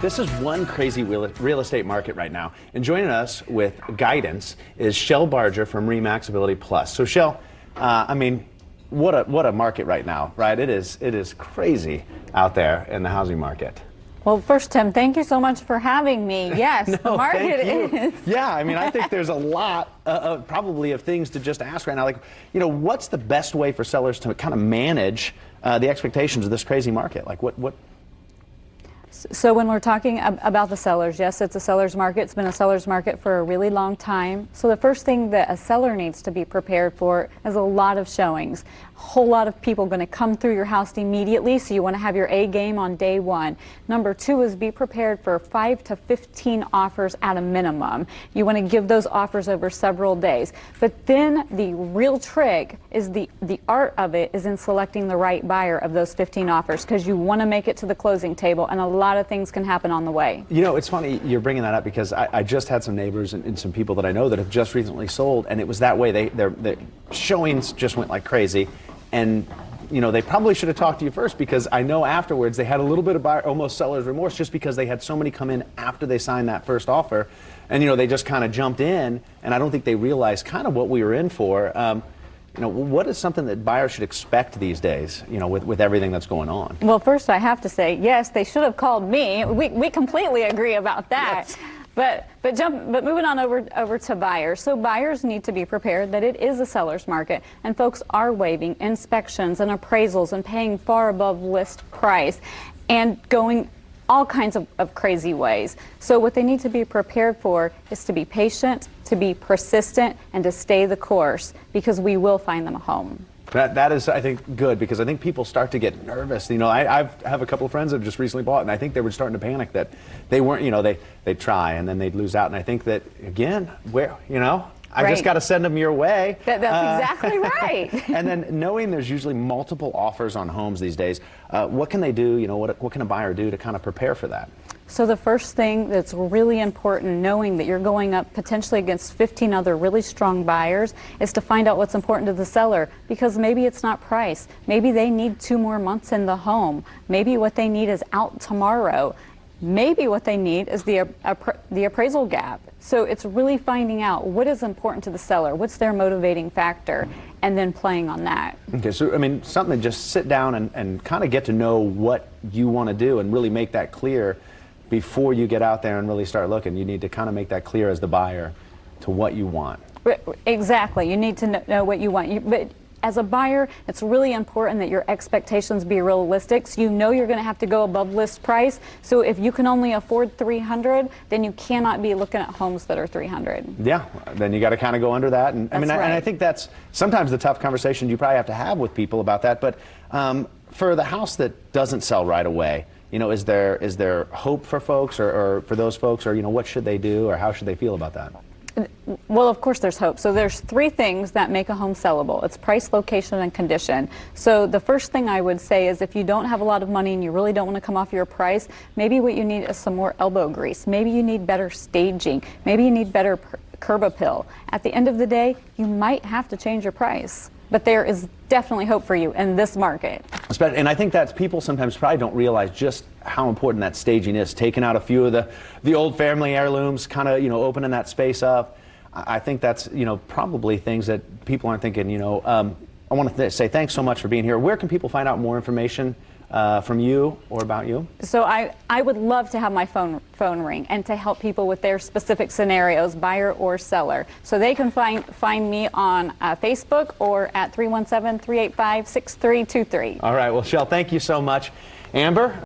This is one crazy real estate market right now. And joining us with guidance is Shell Barger from Remax Ability Plus. So Shell, I mean, what a market right now, right? It is crazy out there in the housing market. Well, first, Tim, thank you so much for having me. Yes, No, the market thank you. is. Yeah, I mean, I think there's a lot probably of things to just ask right now. Like, you know, what's the best way for sellers to kind of manage the expectations of this crazy market? Like, what? So when we're talking about the sellers, yes, it's a seller's market. It's been a seller's market for a really long time. So the first thing that a seller needs to be prepared for is a lot of showings. A whole lot of people going to come through your house immediately, so you want to have your A game on day one. Number two is be prepared for 5 to 15 offers at a minimum. You want to give those offers over several days. But then the real trick is the art of it is in selecting the right buyer of those 15 offers, because you want to make it to the closing table, and a lot of things can happen on the way. You know, it's funny you're bringing that up, because I just had some neighbors and some people that I know that have just recently sold, and it was that way. Their showings just went like crazy. And, you know, they probably should have talked to you first, because I know afterwards they had a little bit of almost seller's remorse, just because they had so many come in after they signed that first offer. And, you know, they just kind of jumped in, and I don't think they realized kind of what we were in for. You know, what is something that buyers should expect these days, you know, with everything that's going on? Well, first I have to say, yes, they should have called me. We completely agree about that. Yes. But moving on over to buyers. So buyers need to be prepared that it is a seller's market, and folks are waiving inspections and appraisals and paying far above list price and going all kinds of crazy ways. So what they need to be prepared for is to be patient, to be persistent, and to stay the course, because we will find them a home. That is, I think, good, because I think people start to get nervous. You know, I have a couple of friends that have just recently bought, and I think they were starting to panic that they weren't, you know, they'd try and then they'd lose out. And I think that, again, you know, I just got to send them your way. That's exactly right. And then knowing there's usually multiple offers on homes these days, what can they do, you know, what can a buyer do to kind of prepare for that? So the first thing that's really important, knowing that you're going up potentially against 15 other really strong buyers, is to find out what's important to the seller, because maybe it's not price. Maybe they need 2 more months in the home. Maybe what they need is out tomorrow. Maybe what they need is the appraisal gap. So it's really finding out what is important to the seller, what's their motivating factor, and then playing on that. Okay, so I mean, something to just sit down and kind of get to know what you want to do and really make that clear before you get out there and really start looking. You need to kind of make that clear as the buyer to what you want. Exactly. You need to know what you want. But as a buyer, it's really important that your expectations be realistic. So you know you're going to have to go above list price. So if you can only afford $300, then you cannot be looking at homes that are $300. Yeah, then you got to kind of go under that. And That's right. And I think that's sometimes the tough conversation you probably have to have with people about that. But for the house that doesn't sell right away, you know, is there hope for folks, or for those folks, or, you know, what should they do, or how should they feel about that? Well, of course there's hope. So there's 3 things that make a home sellable. It's price, location, and condition. So the first thing I would say is, if you don't have a lot of money and you really don't want to come off your price, maybe what you need is some more elbow grease. Maybe you need better staging. Maybe you need better curb appeal. At the end of the day, you might have to change your price. But there is definitely hope for you in this market. And I think that people sometimes probably don't realize just how important that staging is. Taking out a few of the old family heirlooms, kind of, you know, opening that space up. I think that's, you know, probably things that people aren't thinking. You know, I want to say thanks so much for being here. Where can people find out more information from you or about you? So I would love to have my phone ring and to help people with their specific scenarios, buyer or seller. So they can find me on Facebook or at 317-385-6323. All right. Well, Shell, thank you so much. Amber?